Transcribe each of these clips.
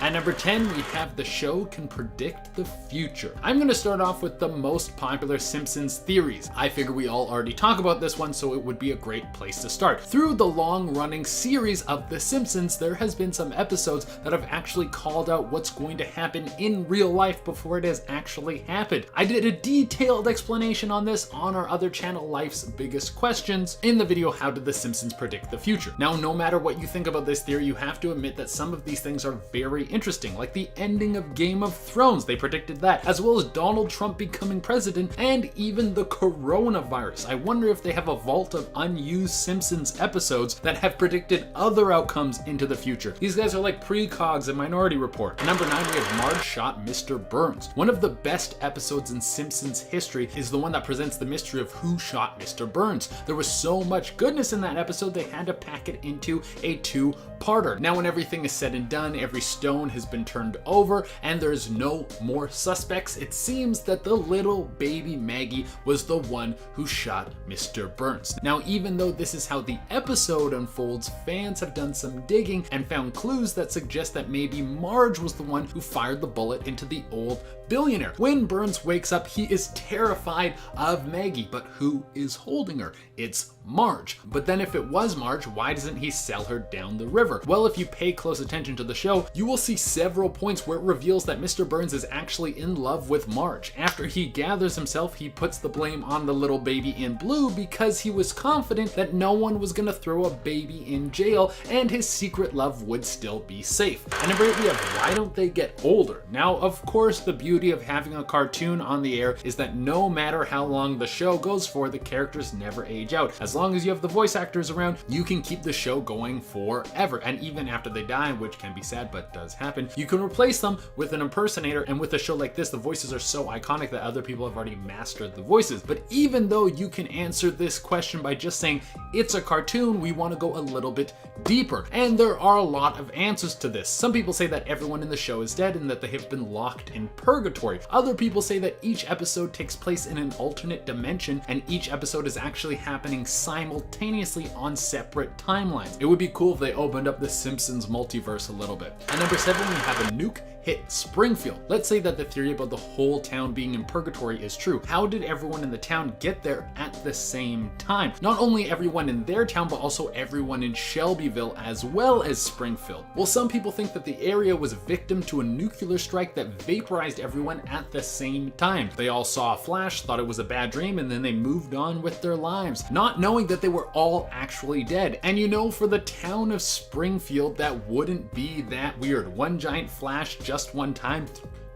At number 10, we have the show can predict the future. I'm going to start off with the most popular Simpsons theories. I figure we all already talk about this one, so it would be a great place to start. Through the long-running series of The Simpsons, there has been some episodes that have actually called out what's going to happen in real life before it has actually happened. I did a detailed explanation on this on our other channel, Life's Biggest Questions, in the video How Did The Simpsons Predict the Future? Now, no matter what you think about this theory, you have to admit that some of these things are very interesting, like the ending of Game of Thrones, they predicted that, as well as Donald Trump becoming president, and even the coronavirus. I wonder if they have a vault of unused Simpsons episodes that have predicted other outcomes into the future. These guys are like precogs in Minority Report. At number 9, we have Marge shot Mr. Burns. One of the best episodes in Simpsons history is the one that presents the mystery of who shot Mr. Burns. There was so much goodness in that episode, they had to pack it into a two-parter. Now, when everything is said and done, every stone has been turned over, and there's no more suspects, it seems that the little baby Maggie was the one who shot Mr. Burns. Now, even though this is how the episode unfolds, fans have done some digging and found clues that suggest that maybe Marge was the one who fired the bullet into the old billionaire. When Burns wakes up, he is terrified of Maggie, but who is holding her? It's Marge. But then if it was Marge, why doesn't he sell her down the river? Well, if you pay close attention to the show, you will see several points where it reveals that Mr. Burns is actually in love with Marge. After he gathers himself, he puts the blame on the little baby in blue because he was confident that no one was gonna throw a baby in jail and his secret love would still be safe. And number 8, we have why don't they get older? Now, of course, the beauty of having a cartoon on the air is that no matter how long the show goes for, the characters never age out. As long as you have the voice actors around, you can keep the show going forever. And even after they die, which can be sad but does happen, you can replace them with an impersonator. And with a show like this, the voices are so iconic that other people have already mastered the voices. But even though you can answer this question by just saying it's a cartoon, we want to go a little bit deeper. And there are a lot of answers to this. Some people say that everyone in the show is dead and that they have been locked in purgatory. Other people say that each episode takes place in an alternate dimension and each episode is actually happening simultaneously on separate timelines. It would be cool if they opened up the Simpsons multiverse a little bit. At number 7, we have a nuke hit Springfield. Let's say that the theory about the whole town being in purgatory is true. How did everyone in the town get there at the same time? Not only everyone in their town, but also everyone in Shelbyville as well as Springfield. Well, some people think that the area was victim to a nuclear strike that vaporized everyone at the same time. They all saw a flash, thought it was a bad dream, and then they moved on with their lives, not knowing that they were all actually dead. And you know, for the town of Springfield, that wouldn't be that weird. One giant flash just one time.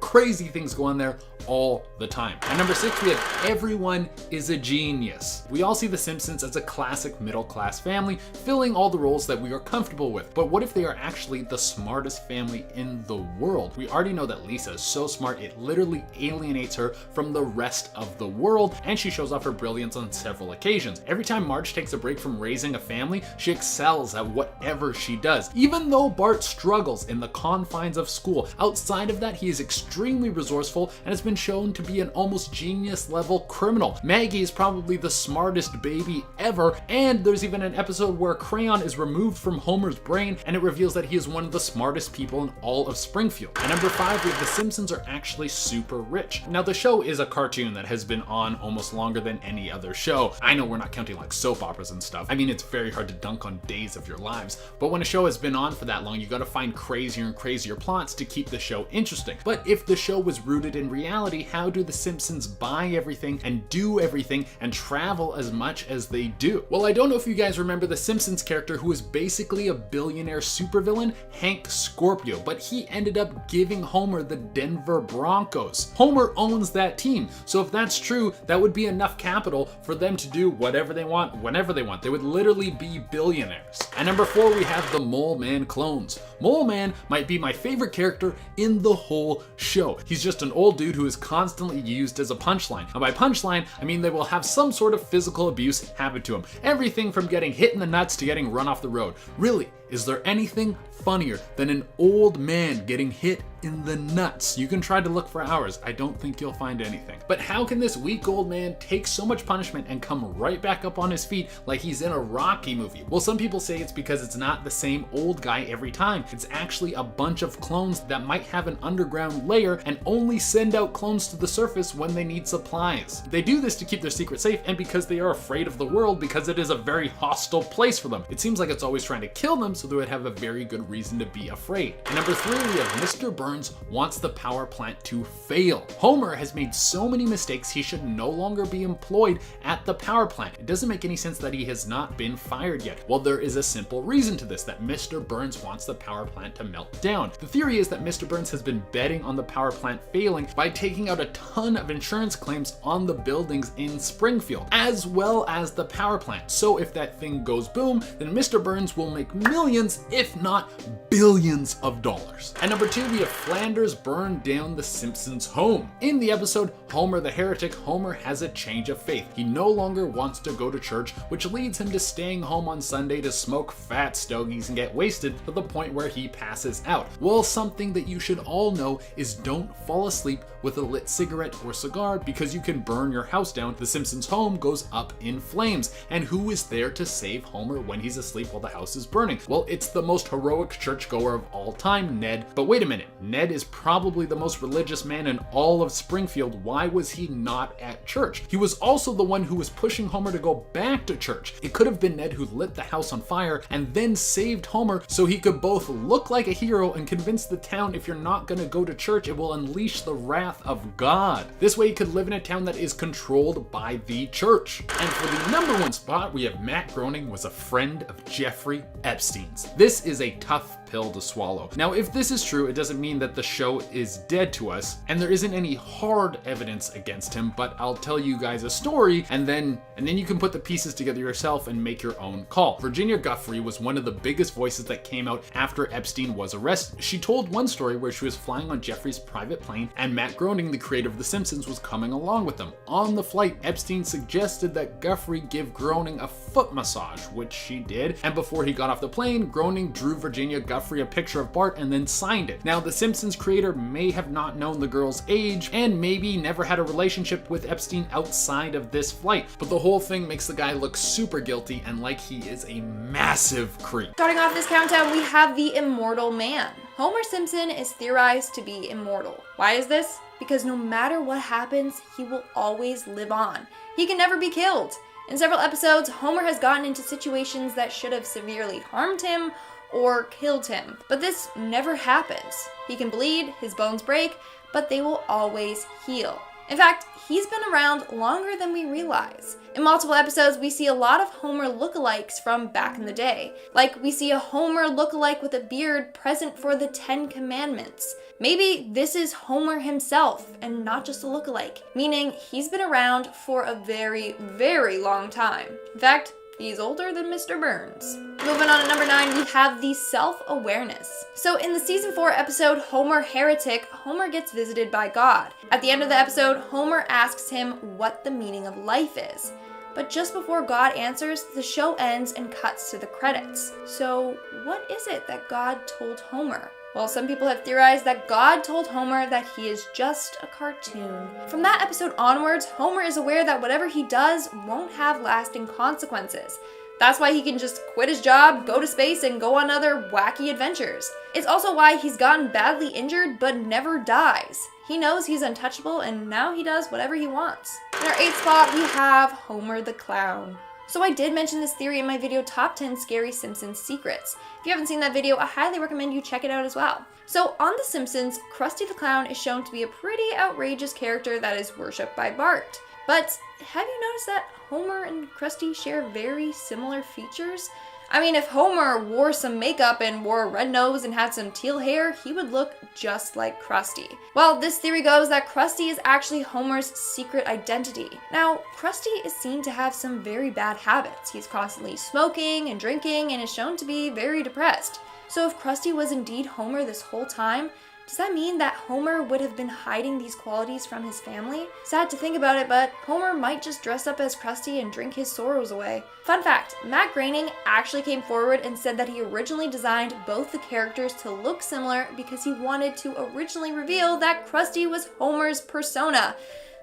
Crazy things go on there all the time. At number 6, we have everyone is a genius. We all see The Simpsons as a classic middle-class family, filling all the roles that we are comfortable with. But what if they are actually the smartest family in the world? We already know that Lisa is so smart, it literally alienates her from the rest of the world, and she shows off her brilliance on several occasions. Every time Marge takes a break from raising a family, she excels at whatever she does. Even though Bart struggles in the confines of school, outside of that, he is extremely resourceful and has been shown to be an almost genius level criminal. Maggie is probably the smartest baby ever, and there's even an episode where a crayon is removed from Homer's brain and it reveals that he is one of the smartest people in all of Springfield. At number 5, we have The Simpsons are actually super rich. Now, the show is a cartoon that has been on almost longer than any other show. I know we're not counting like soap operas and stuff. I mean, it's very hard to dunk on days of your lives, but when a show has been on for that long, you gotta find crazier and crazier plots to keep the show interesting. But if the show was rooted in reality, how do the Simpsons buy everything and do everything and travel as much as they do? Well, I don't know if you guys remember the Simpsons character who was basically a billionaire supervillain, Hank Scorpio, but he ended up giving Homer the Denver Broncos. Homer owns that team, so if that's true, that would be enough capital for them to do whatever they want, whenever they want. They would literally be billionaires. At number 4, we have the Mole Man clones. Mole Man might be my favorite character in the whole show. show. He's just an old dude who is constantly used as a punchline. And by punchline, I mean they will have some sort of physical abuse happen to him. Everything from getting hit in the nuts to getting run off the road. Really, is there anything funnier than an old man getting hit in the nuts? You can try to look for hours. I don't think you'll find anything. But how can this weak old man take so much punishment and come right back up on his feet like he's in a Rocky movie? Well, some people say it's because it's not the same old guy every time. It's actually a bunch of clones that might have an underground layer and only send out clones to the surface when they need supplies. They do this to keep their secret safe and because they are afraid of the world, because it is a very hostile place for them. It seems like it's always trying to kill them, so they would have a very good reason to be afraid. And number 3, we have Mr. Burns wants the power plant to fail. Homer has made so many mistakes he should no longer be employed at the power plant. It doesn't make any sense that he has not been fired yet. Well, there is a simple reason to this, that Mr. Burns wants the power plant to melt down. The theory is that Mr. Burns has been betting on the power plant failing by taking out a ton of insurance claims on the buildings in Springfield, as well as the power plant. So if that thing goes boom, then Mr. Burns will make millions, if not billions of dollars. And number 2, we have Flanders burned down the Simpsons' home. In the episode Homer the Heretic, Homer has a change of faith. He no longer wants to go to church, which leads him to staying home on Sunday to smoke fat stogies and get wasted to the point where he passes out. Well, something that you should all know is don't fall asleep with a lit cigarette or cigar because you can burn your house down. The Simpsons' home goes up in flames. And who is there to save Homer when he's asleep while the house is burning? Well, it's the most heroic churchgoer of all time, Ned. But wait a minute, Ned is probably the most religious man in all of Springfield. Why was he not at church? He was also the one who was pushing Homer to go back to church. It could have been Ned who lit the house on fire and then saved Homer so he could both look like a hero and convince the town, if you're not gonna go to church, it will unleash the wrath of God. This way he could live in a town that is controlled by the church. And for the number 1 spot, we have Matt Groening was a friend of Jeffrey Epstein's. This is a tough pill to swallow. Now, if this is true, it doesn't mean that the show is dead to us, and there isn't any hard evidence against him, but I'll tell you guys a story, and then you can put the pieces together yourself and make your own call. Virginia Guffrey was one of the biggest voices that came out after Epstein was arrested. She told one story where she was flying on Jeffrey's private plane, and Matt Groening, the creator of The Simpsons, was coming along with them. On the flight, Epstein suggested that Guffrey give Groening a foot massage, which she did, and before he got off the plane, Groening drew Virginia Guffrey a picture of Bart and then signed it. Now, The Simpsons creator may have not known the girl's age and maybe never had a relationship with Epstein outside of this flight, but the whole thing makes the guy look super guilty and like he is a massive creep. Starting off this countdown, we have the immortal man. Homer Simpson is theorized to be immortal. Why is this? Because no matter what happens, he will always live on. He can never be killed. In several episodes, Homer has gotten into situations that should have severely harmed him or killed him, but this never happens. He can bleed, his bones break, but they will always heal. In fact, he's been around longer than we realize. In multiple episodes, we see a lot of Homer lookalikes from back in the day. Like, we see a Homer lookalike with a beard present for the 10 Commandments. Maybe this is Homer himself and not just a lookalike, meaning he's been around for a very, very long time. In fact, he's older than Mr. Burns. Moving on to number 9, we have the self-awareness. So in the season 4 episode, Homer Heretic, Homer gets visited by God. At the end of the episode, Homer asks him what the meaning of life is. But just before God answers, the show ends and cuts to the credits. So what is it that God told Homer? Well, some people have theorized that God told Homer that he is just a cartoon. From that episode onwards, Homer is aware that whatever he does won't have lasting consequences. That's why he can just quit his job, go to space, and go on other wacky adventures. It's also why he's gotten badly injured but never dies. He knows he's untouchable and now he does whatever he wants. In our 8th spot, we have Homer the Clown. So I did mention this theory in my video Top 10 Scary Simpsons Secrets. If you haven't seen that video, I highly recommend you check it out as well. So on The Simpsons, Krusty the Clown is shown to be a pretty outrageous character that is worshipped by Bart. But have you noticed that Homer and Krusty share very similar features? I mean, if Homer wore some makeup and wore a red nose and had some teal hair, he would look just like Krusty. Well, this theory goes that Krusty is actually Homer's secret identity. Now, Krusty is seen to have some very bad habits. He's constantly smoking and drinking and is shown to be very depressed. So if Krusty was indeed Homer this whole time, does Does that mean that Homer would have been hiding these qualities from his family? Sad to think about it, but Homer might just dress up as Krusty and drink his sorrows away. Fun fact, Matt Groening actually came forward and said that he originally designed both the characters to look similar because he wanted to originally reveal that Krusty was Homer's persona,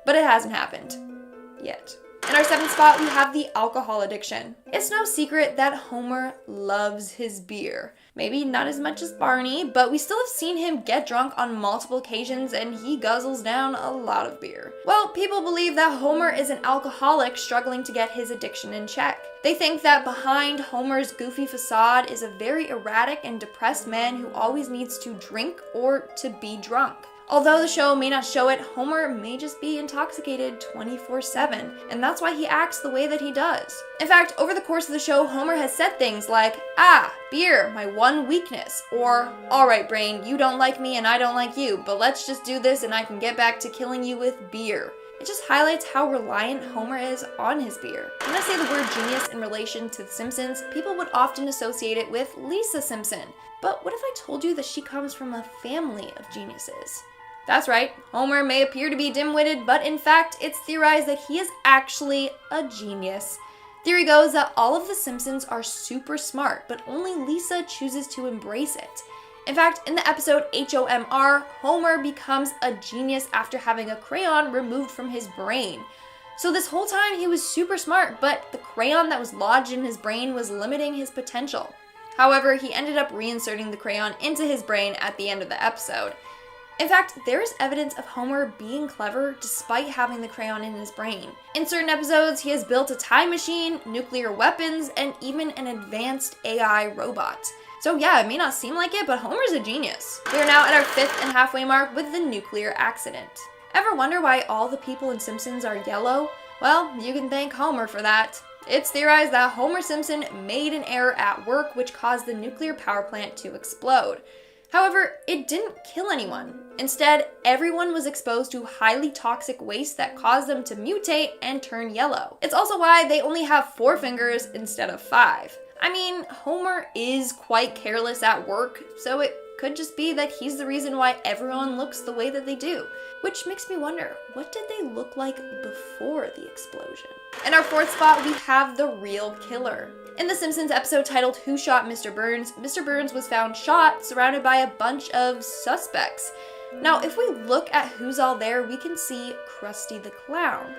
but it hasn't happened. Yet. In our 7th spot, we have the alcohol addiction. It's no secret that Homer loves his beer. Maybe not as much as Barney, but we still have seen him get drunk on multiple occasions and he guzzles down a lot of beer. Well, people believe that Homer is an alcoholic struggling to get his addiction in check. They think that behind Homer's goofy facade is a very erratic and depressed man who always needs to drink or to be drunk. Although the show may not show it, Homer may just be intoxicated 24/7, and that's why he acts the way that he does. In fact, over the course of the show, Homer has said things like, beer, my one weakness, or, alright brain, you don't like me and I don't like you, but let's just do this and I can get back to killing you with beer. It just highlights how reliant Homer is on his beer. When I say the word genius in relation to The Simpsons, people would often associate it with Lisa Simpson. But what if I told you that she comes from a family of geniuses? That's right, Homer may appear to be dim-witted, but in fact, it's theorized that he is actually a genius. Theory goes that all of the Simpsons are super smart, but only Lisa chooses to embrace it. In fact, in the episode HOMR, Homer becomes a genius after having a crayon removed from his brain. So this whole time he was super smart, but the crayon that was lodged in his brain was limiting his potential. However, he ended up reinserting the crayon into his brain at the end of the episode. In fact, there is evidence of Homer being clever despite having the crayon in his brain. In certain episodes, he has built a time machine, nuclear weapons, and even an advanced AI robot. So yeah, it may not seem like it, but Homer's a genius. We are now at our 5th and halfway mark with the nuclear accident. Ever wonder why all the people in Simpsons are yellow? Well, you can thank Homer for that. It's theorized that Homer Simpson made an error at work which caused the nuclear power plant to explode. However, it didn't kill anyone. Instead, everyone was exposed to highly toxic waste that caused them to mutate and turn yellow. It's also why they only have 4 fingers instead of 5. I mean, Homer is quite careless at work, so it could just be that he's the reason why everyone looks the way that they do. Which makes me wonder, what did they look like before the explosion? In our 4th spot, we have the real killer. In the Simpsons episode titled Who Shot Mr. Burns was found shot, surrounded by a bunch of suspects. Now, if we look at who's all there, we can see Krusty the Clown.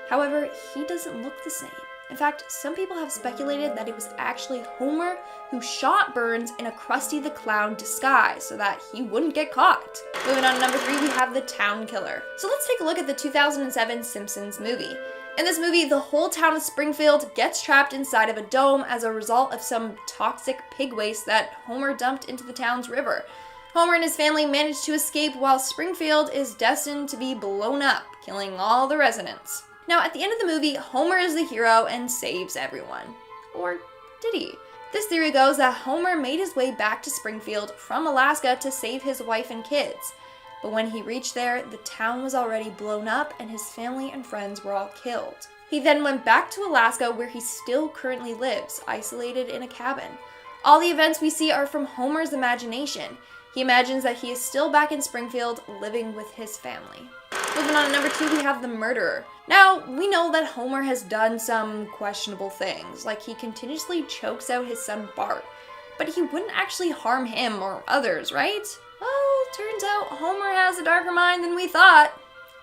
However, he doesn't look the same. In fact, some people have speculated that it was actually Homer who shot Burns in a Krusty the Clown disguise so that he wouldn't get caught. Moving on to number 3, we have the Town Killer. So let's take a look at the 2007 Simpsons movie. In this movie, the whole town of Springfield gets trapped inside of a dome as a result of some toxic pig waste that Homer dumped into the town's river. Homer and his family manage to escape while Springfield is destined to be blown up, killing all the residents. Now, at the end of the movie, Homer is the hero and saves everyone. Or did he? This theory goes that Homer made his way back to Springfield from Alaska to save his wife and kids. But when he reached there, the town was already blown up and his family and friends were all killed. He then went back to Alaska where he still currently lives, isolated in a cabin. All the events we see are from Homer's imagination. He imagines that he is still back in Springfield living with his family. Moving on to number 2, we have the murderer. Now, we know that Homer has done some questionable things, like he continuously chokes out his son Bart, but he wouldn't actually harm him or others, right? Well, turns out Homer has a darker mind than we thought.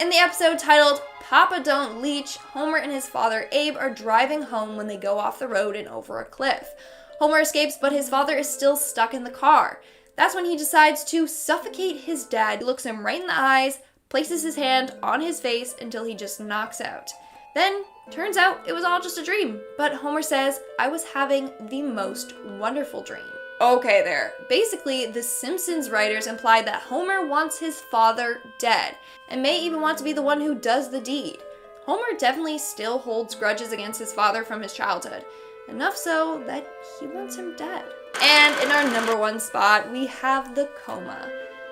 In the episode titled Papa Don't Leach, Homer and his father Abe are driving home when they go off the road and over a cliff. Homer escapes, but his father is still stuck in the car. That's when he decides to suffocate his dad. He looks him right in the eyes, places his hand on his face until he just knocks out. Then, turns out it was all just a dream. But Homer says, I was having the most wonderful dream. Okay there. Basically, the Simpsons writers implied that Homer wants his father dead, and may even want to be the one who does the deed. Homer definitely still holds grudges against his father from his childhood, enough so that he wants him dead. And in our number 1 spot, we have the coma.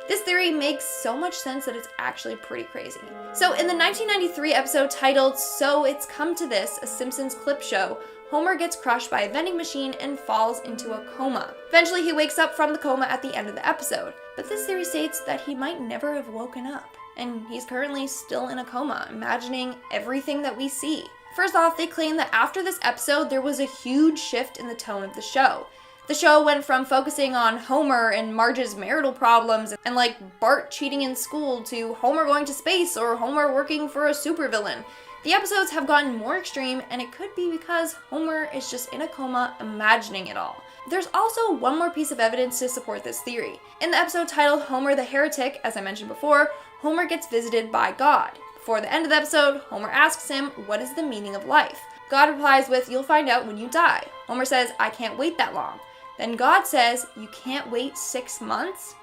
This theory makes so much sense that it's actually pretty crazy. So in the 1993 episode titled So It's Come to This, a Simpsons clip show, Homer gets crushed by a vending machine and falls into a coma. Eventually, he wakes up from the coma at the end of the episode, but this theory states that he might never have woken up, and he's currently still in a coma, imagining everything that we see. First off, they claim that after this episode, there was a huge shift in the tone of the show. The show went from focusing on Homer and Marge's marital problems and like Bart cheating in school to Homer going to space or Homer working for a supervillain. The episodes have gotten more extreme, and it could be because Homer is just in a coma imagining it all. There's also one more piece of evidence to support this theory. In the episode titled Homer the Heretic, as I mentioned before, Homer gets visited by God. Before the end of the episode, Homer asks him, "What is the meaning of life?" God replies with, "You'll find out when you die." Homer says, "I can't wait that long." Then God says, "You can't wait 6 months?"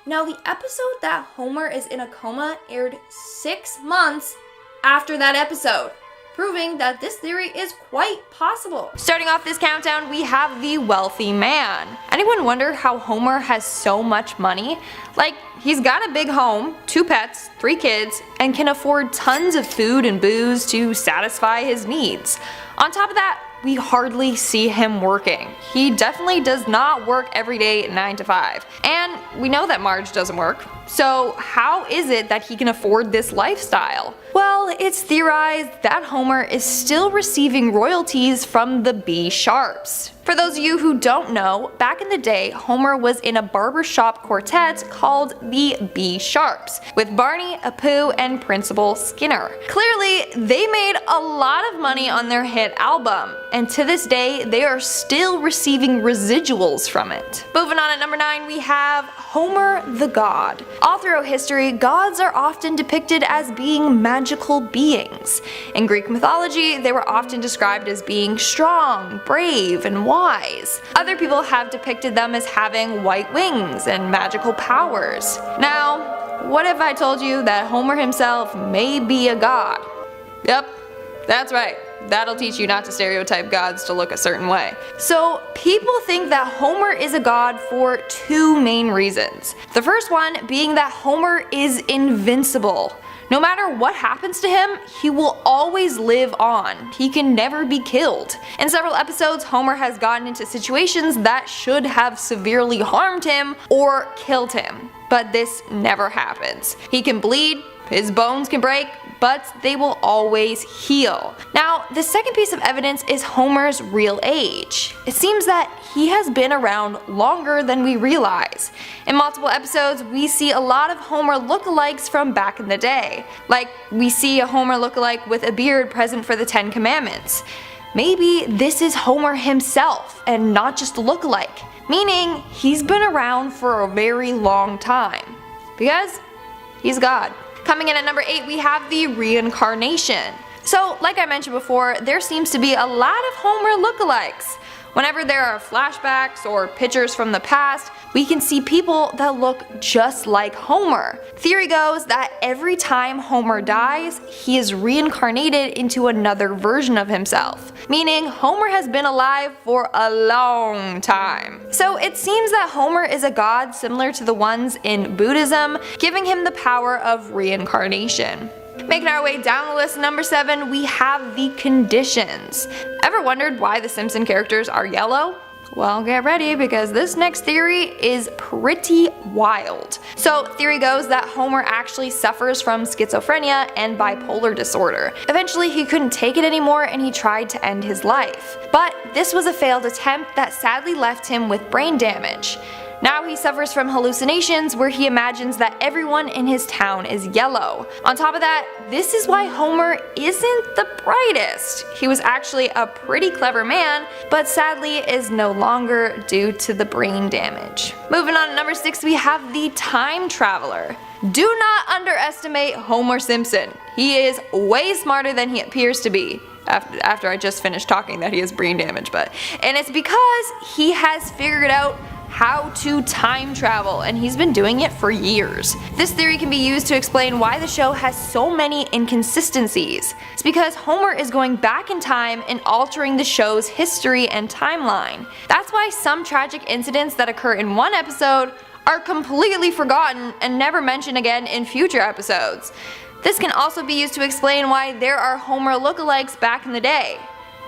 Now, the episode that Homer is in a coma aired 6 months after that episode, proving that this theory is quite possible. Starting off this countdown, we have the wealthy man. Anyone wonder how Homer has so much money? Like, he's got a big home, 2 pets, 3 kids, and can afford tons of food and booze to satisfy his needs. On top of that, we hardly see him working. He definitely does not work every day 9 to 5. And we know that Marge doesn't work. So how is it that he can afford this lifestyle? Well, it's theorized that Homer is still receiving royalties from the B Sharps. For those of you who don't know, back in the day, Homer was in a barbershop quartet called the B Sharps, with Barney, Apu, and Principal Skinner. Clearly, they made a lot of money on their hit album, and to this day, they are still receiving residuals from it. Moving on at number 9, we have Homer the God. All throughout history, gods are often depicted as being magical beings. In Greek mythology, they were often described as being strong, brave, and wise. Other people have depicted them as having white wings and magical powers. Now, what if I told you that Homer himself may be a god? Yep, that's right. That'll teach you not to stereotype gods to look a certain way. So people think that Homer is a god for 2 main reasons. The first one being that Homer is invincible. No matter what happens to him, he will always live on. He can never be killed. In several episodes, Homer has gotten into situations that should have severely harmed him or killed him. But this never happens. He can bleed, his bones can break, but they will always heal. Now, the second piece of evidence is Homer's real age. It seems that he has been around longer than we realize. In multiple episodes, we see a lot of Homer lookalikes from back in the day. Like, we see a Homer lookalike with a beard present for the 10 Commandments. Maybe this is Homer himself and not just a lookalike, meaning he's been around for a very long time. Because he's God. Coming in at number 8, we have the reincarnation. So, like I mentioned before, there seems to be a lot of Homer lookalikes. Whenever there are flashbacks or pictures from the past, we can see people that look just like Homer. Theory goes that every time Homer dies, he is reincarnated into another version of himself, meaning Homer has been alive for a long time. So it seems that Homer is a god similar to the ones in Buddhism, giving him the power of reincarnation. Making our way down the list, number 7, we have the conditions. Ever wondered why the Simpson characters are yellow? Well, get ready because this next theory is pretty wild. So, theory goes that Homer actually suffers from schizophrenia and bipolar disorder. Eventually, he couldn't take it anymore and he tried to end his life. But this was a failed attempt that sadly left him with brain damage. Now he suffers from hallucinations where he imagines that everyone in his town is yellow. On top of that, this is why Homer isn't the brightest. He was actually a pretty clever man, but sadly is no longer due to the brain damage. Moving on to number 6, we have the time traveler. Do not underestimate Homer Simpson. He is way smarter than he appears to be. After I just finished talking that he has brain damage, and it's because he has figured out how to time travel, and he's been doing it for years. This theory can be used to explain why the show has so many inconsistencies. It's because Homer is going back in time and altering the show's history and timeline. That's why some tragic incidents that occur in one episode are completely forgotten and never mentioned again in future episodes. This can also be used to explain why there are Homer lookalikes back in the day.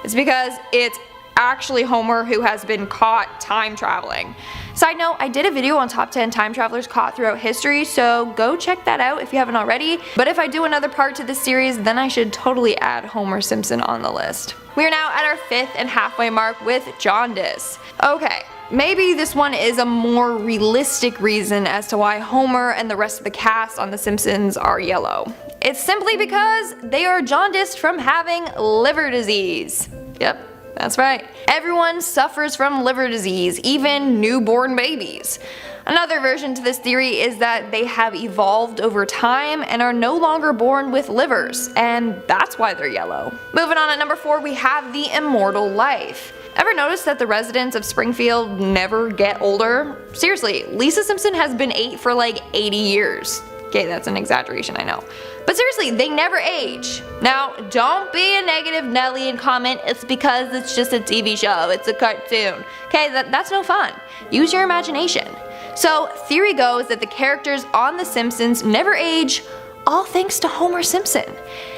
It's because it's actually Homer who has been caught time traveling. Side note, I did a video on top 10 time travelers caught throughout history, so go check that out if you haven't already. But if I do another part to this series, then I should totally add Homer Simpson on the list. We are now at our 5th and halfway mark with jaundice. Okay, maybe this one is a more realistic reason as to why Homer and the rest of the cast on The Simpsons are yellow. It's simply because they are jaundiced from having liver disease. Yep. That's right. Everyone suffers from liver disease, even newborn babies. Another version to this theory is that they have evolved over time and are no longer born with livers, and that's why they're yellow. Moving on at number 4, we have the immortal life. Ever notice that the residents of Springfield never get older? Seriously, Lisa Simpson has been 8 for like 80 years. Okay, that's an exaggeration, I know. But seriously, they never age. Now, don't be a negative Nelly and comment it's because it's just a TV show, it's a cartoon. Okay, that's no fun. Use your imagination. So, theory goes that the characters on The Simpsons never age, all thanks to Homer Simpson.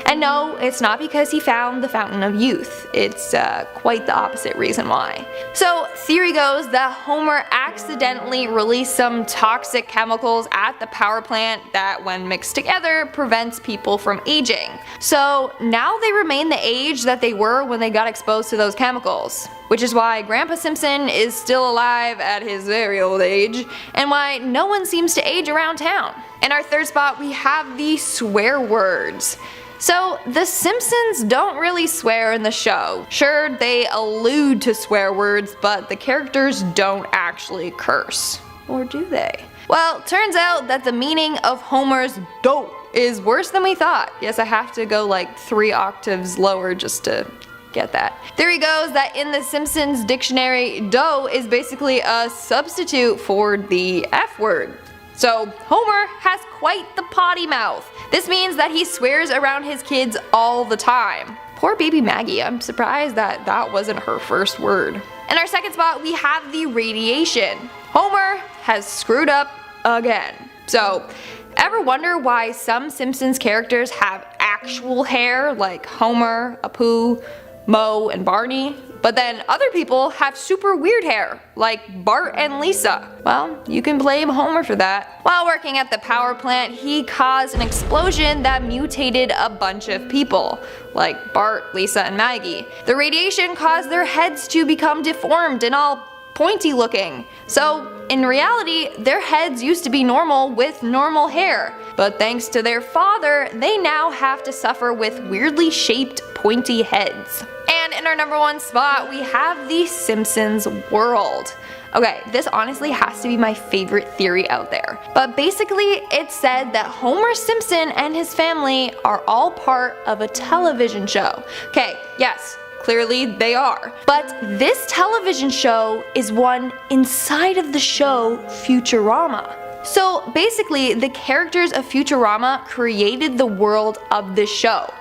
And no, it's not because he found the fountain of youth. It's quite the opposite reason why. So, theory goes that Homer accidentally released some toxic chemicals at the power plant that, when mixed together, prevents people from aging. So, now they remain the age that they were when they got exposed to those chemicals. Which is why Grandpa Simpson is still alive at his very old age, and why no one seems to age around town. In our 3rd spot, we have the swear words. So, The Simpsons don't really swear in the show. Sure, they allude to swear words, but the characters don't actually curse. Or do they? Well, turns out that the meaning of Homer's dope is worse than we thought. Yes, I have to go like 3 octaves lower just to get that. Theory goes that in the Simpsons dictionary, dough is basically a substitute for the F word. So Homer has quite the potty mouth. This means that he swears around his kids all the time. Poor baby Maggie, I'm surprised that that wasn't her first word. In our 2nd spot, we have the radiation. Homer has screwed up again. So, ever wonder why some Simpsons characters have actual hair like Homer, Apu, Moe, and Barney, but then other people have super weird hair, like Bart and Lisa? Well, you can blame Homer for that. While working at the power plant, he caused an explosion that mutated a bunch of people, like Bart, Lisa, and Maggie. The radiation caused their heads to become deformed and all pointy looking. So, in reality, their heads used to be normal with normal hair, but thanks to their father, they now have to suffer with weirdly shaped pointy heads. And in our number 1 spot, we have the Simpsons world. Okay, this honestly has to be my favorite theory out there. But basically, it's said that Homer Simpson and his family are all part of a television show. Okay, yes, clearly they are. But this television show is one inside of the show Futurama. So basically, the characters of Futurama created the world of this show.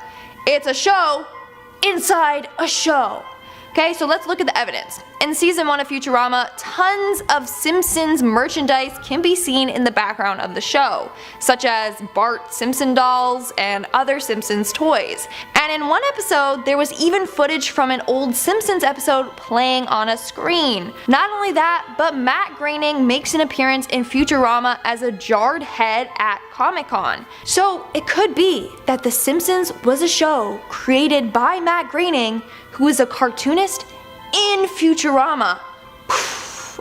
It's a show inside a show. Okay, so let's look at the evidence. In season 1 of Futurama, tons of Simpsons merchandise can be seen in the background of the show, such as Bart Simpson dolls and other Simpsons toys. And in one episode, there was even footage from an old Simpsons episode playing on a screen. Not only that, but Matt Groening makes an appearance in Futurama as a jarred head at Comic-Con. So it could be that The Simpsons was a show created by Matt Groening, who is a cartoonist in Futurama.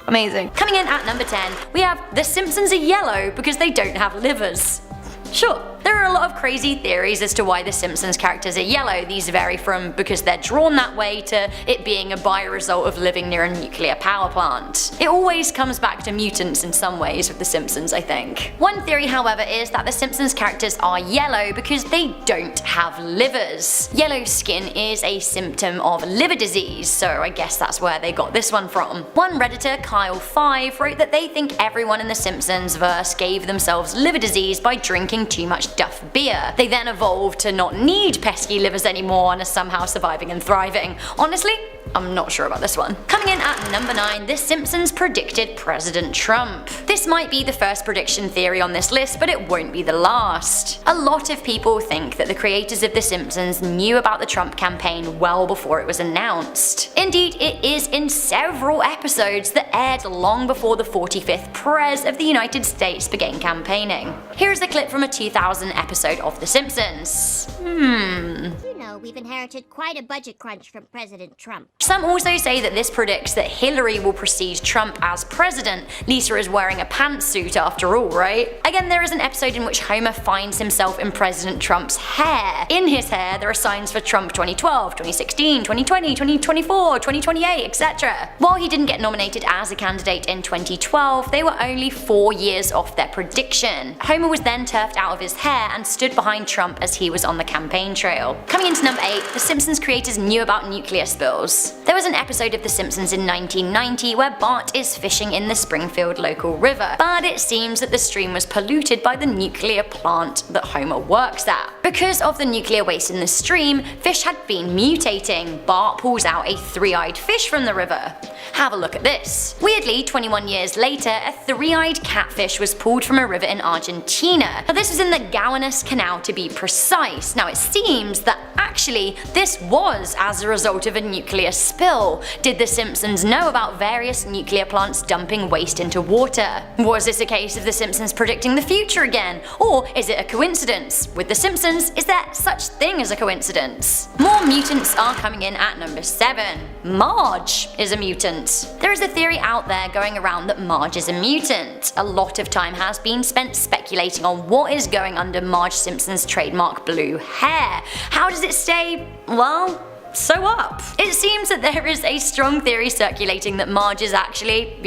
Amazing. Coming in at number 10, we have The Simpsons are yellow because they don't have livers. Sure, there are a lot of crazy theories as to why the Simpsons characters are yellow. These vary from because they're drawn that way to it being a by-result of living near a nuclear power plant. It always comes back to mutants in some ways with the Simpsons, I think. One theory, however, is that the Simpsons characters are yellow because they don't have livers. Yellow skin is a symptom of liver disease, so I guess that's where they got this one from. One Redditor, Kyle5, wrote that they think everyone in the Simpsons verse gave themselves liver disease by drinking too much Duff beer. They then evolved to not need pesky livers anymore and are somehow surviving and thriving. Honestly, I'm not sure about this one. Coming in at number 9, The Simpsons predicted President Trump. This might be the first prediction theory on this list, but it won't be the last. A lot of people think that the creators of The Simpsons knew about the Trump campaign well before it was announced. Indeed, it is in several episodes that aired long before the 45th Pres of the United States began campaigning. Here is a clip from a 2000 episode of The Simpsons. You know, we've inherited quite a budget crunch from President Trump. Some also say that this predicts that Hillary will precede Trump as president. Lisa is wearing a pantsuit after all, right? Again, there is an episode in which Homer finds himself in President Trump's hair. In his hair, there are signs for Trump 2012, 2016, 2020, 2024, 2028, etc. While he didn't get nominated as a candidate in 2012, they were only 4 years off their prediction. Homer was then turfed out of his hair and stood behind Trump as he was on the campaign trail. Coming into number 8, The Simpsons creators knew about nuclear spills. There was an episode of The Simpsons in 1990 where Bart is fishing in the Springfield local river, but it seems that the stream was polluted by the nuclear plant that Homer works at. Because of the nuclear waste in the stream, fish had been mutating. Bart pulls out a three-eyed fish from the river. Have a look at this. Weirdly, 21 years later, a three-eyed catfish was pulled from a river in Argentina. Now this was in the Gowanus Canal to be precise. Now it seems that actually this was as a result of a nuclear spill. Did The Simpsons know about various nuclear plants dumping waste into water? Was this a case of The Simpsons predicting the future again? Or is it a coincidence? With The Simpsons, is there such thing as a coincidence? More mutants are coming in at number 7. Marge is a mutant. There is a theory out there going around that Marge is a mutant. A lot of time has been spent speculating on what is going under Marge Simpson's trademark blue hair. How does it stay, well, so up? It seems that there is a strong theory circulating that Marge is actually,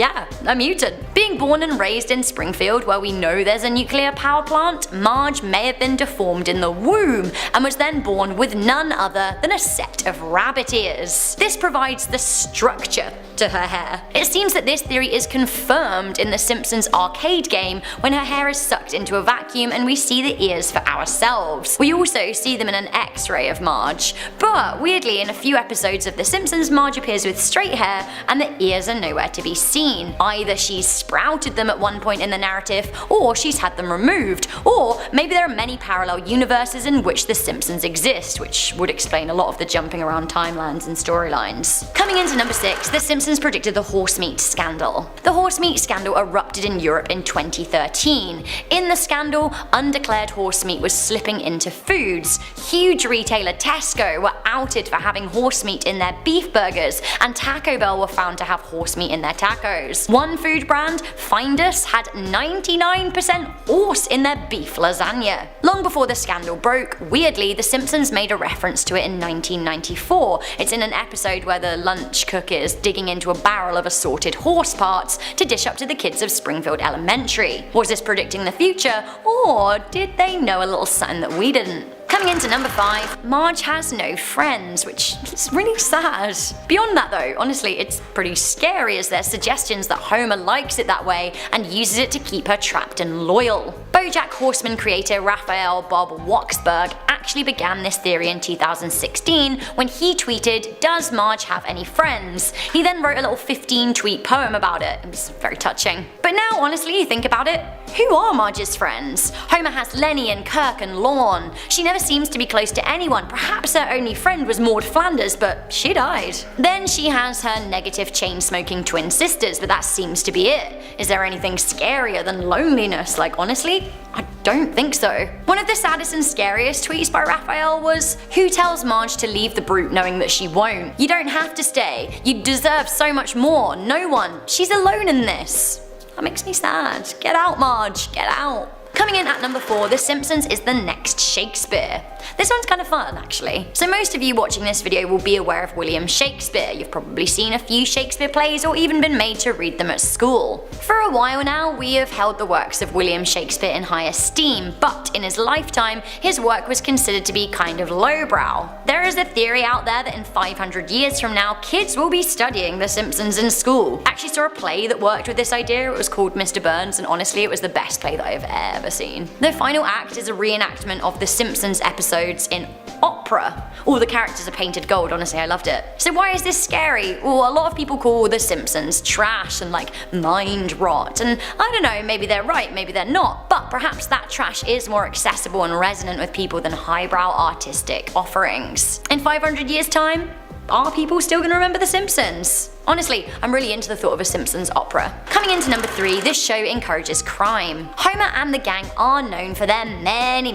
a mutant. Being born and raised in Springfield, where we know there's a nuclear power plant, Marge may have been deformed in the womb and was then born with none other than a set of rabbit ears. This provides the structure to her hair. It seems that this theory is confirmed in the Simpsons arcade game when her hair is sucked into a vacuum and we see the ears for ourselves. We also see them in an X-ray of Marge. But weirdly, in a few episodes of The Simpsons, Marge appears with straight hair and the ears are nowhere to be seen. Either she's sprouted them at one point in the narrative, or she's had them removed, or maybe there are many parallel universes in which The Simpsons exist, which would explain a lot of the jumping around timelines and storylines. Coming into number 6, The Simpsons predicted the horse meat scandal. The horse meat scandal erupted in Europe in 2013. In the scandal, undeclared horse meat was slipping into foods. Huge retailer Tesco were outed for having horse meat in their beef burgers, and Taco Bell were found to have horse meat in their tacos. One food brand, Findus, had 99% horse in their beef lasagna. Long before the scandal broke, weirdly, The Simpsons made a reference to it in 1994. It's in an episode where the lunch cook is digging into a barrel of assorted horse parts to dish up to the kids of Springfield Elementary. Was this predicting the future, or did they know a little something that we didn't? Coming into number 5, Marge has no friends, which is really sad. Beyond that though, honestly, it's pretty scary as there's suggestions that Homer likes it that way and uses it to keep her trapped and loyal. BoJack Horseman creator Raphael Bob Waksberg actually began this theory in 2016 when he tweeted, "Does Marge have any friends?" He then wrote a little 15-tweet poem about it. It was very touching. But now, honestly, you think about it, who are Marge's friends? Homer has Lenny and Kirk and Lorne. She never seems to be close to anyone. Perhaps her only friend was Maud Flanders, but she died. Then she has her negative chain-smoking twin sisters, but that seems to be it. Is there anything scarier than loneliness? Like, honestly, I don't think so. One of the saddest and scariest tweets by Raphael was, "Who tells Marge to leave the brute knowing that she won't? You don't have to stay. You deserve so much more. No one. She's alone in this." That makes me sad. Get out, Marge. Get out. Coming in at number 4, The Simpsons is the next Shakespeare. This one's kind of fun, actually. So most of you watching this video will be aware of William Shakespeare. You've probably seen a few Shakespeare plays or even been made to read them at school. For a while now, we have held the works of William Shakespeare in high esteem, but in his lifetime, his work was considered to be kind of lowbrow. There is a theory out there that in 500 years from now, kids will be studying The Simpsons in school. I actually saw a play that worked with this idea. It was called Mr. Burns, and honestly, it was the best play that I've ever ever seen. The final act is a reenactment of the Simpsons episodes in opera. All the characters are painted gold, honestly I loved it. So why is this scary? Well, a lot of people call the Simpsons trash and like mind rot, and I don't know, maybe they're right, maybe they're not, but perhaps that trash is more accessible and resonant with people than highbrow artistic offerings. In 500 years time, are people still gonna remember The Simpsons? Honestly, I'm really into the thought of a Simpsons opera. Coming into number 3, this show encourages crime. Homer and the gang are known for their many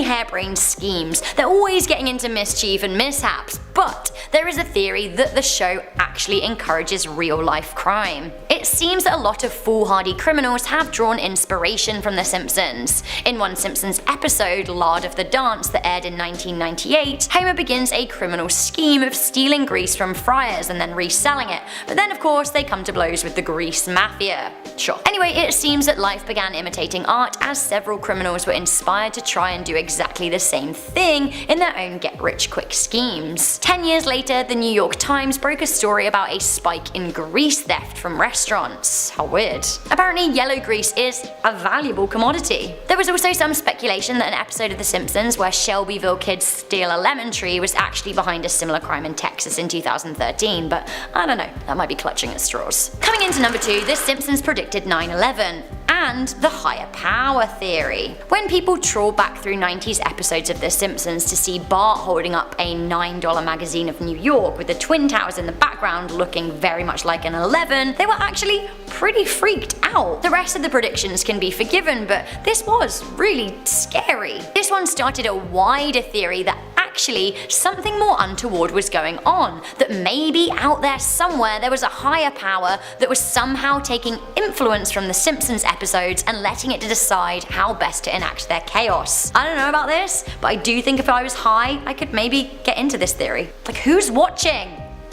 harebrained schemes. They're always getting into mischief and mishaps, but there is a theory that the show actually encourages real-life crime. It seems that a lot of foolhardy criminals have drawn inspiration from The Simpsons. In one Simpsons episode, Lard of the Dance, that aired in 1998, Homer begins a criminal scheme of stealing grease from friars and then reselling it, but then of course they come to blows with the grease mafia. Sure. Anyway, it seems that life began imitating art as several criminals were inspired to try and do exactly the same thing in their own get-rich-quick schemes. 10 years later, the New York Times broke a story about a spike in grease theft from restaurants. How weird. Apparently yellow grease is a valuable commodity. There was also some speculation that an episode of The Simpsons where Shelbyville kids steal a lemon tree was actually behind a similar crime in Texas in 2013, but I don't know, that might be clutching at straws. Coming into number 2, The Simpsons predicted 9/11 and the higher power theory. When people trawl back through 90s episodes of The Simpsons to see Bart holding up a $9 magazine of New York with the Twin Towers in the background looking very much like an 11, they were actually pretty freaked out. The rest of the predictions can be forgiven, but this was really scary. This one started a wider theory that actually something more untoward was going on, that maybe out there somewhere there was a higher power that was somehow taking influence from the Simpsons episodes and letting it to decide how best to enact their chaos. I don't know about this, but I do think if I was high, I could maybe get into this theory. Like, who's watching?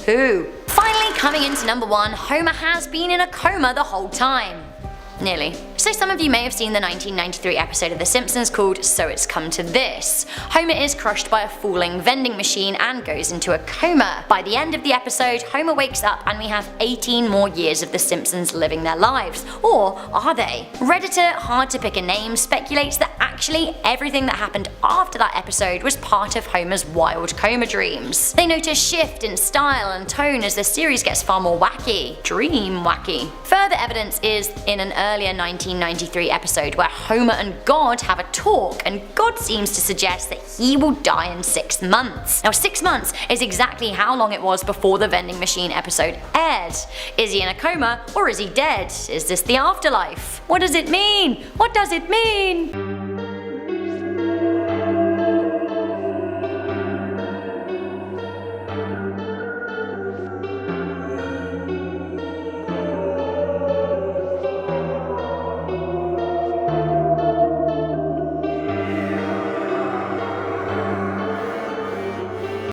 Who? Finally, coming into number 1, Homer has been in a coma the whole time. Nearly. So some of you may have seen the 1993 episode of The Simpsons called So It's Come to This. Homer is crushed by a falling vending machine and goes into a coma. By the end of the episode, Homer wakes up and we have 18 more years of The Simpsons living their lives. Or are they? Redditor Hard to Pick a Name speculates that actually everything that happened after that episode was part of Homer's wild coma dreams. They note a shift in style and tone as the series gets far more wacky. Dream wacky. Further evidence is in an earlier 1993 episode where Homer and God have a talk, and God seems to suggest that he will die in 6 months. Now 6 months is exactly how long it was before the vending machine episode aired. Is he in a coma or is he dead? Is this the afterlife? What does it mean? What does it mean?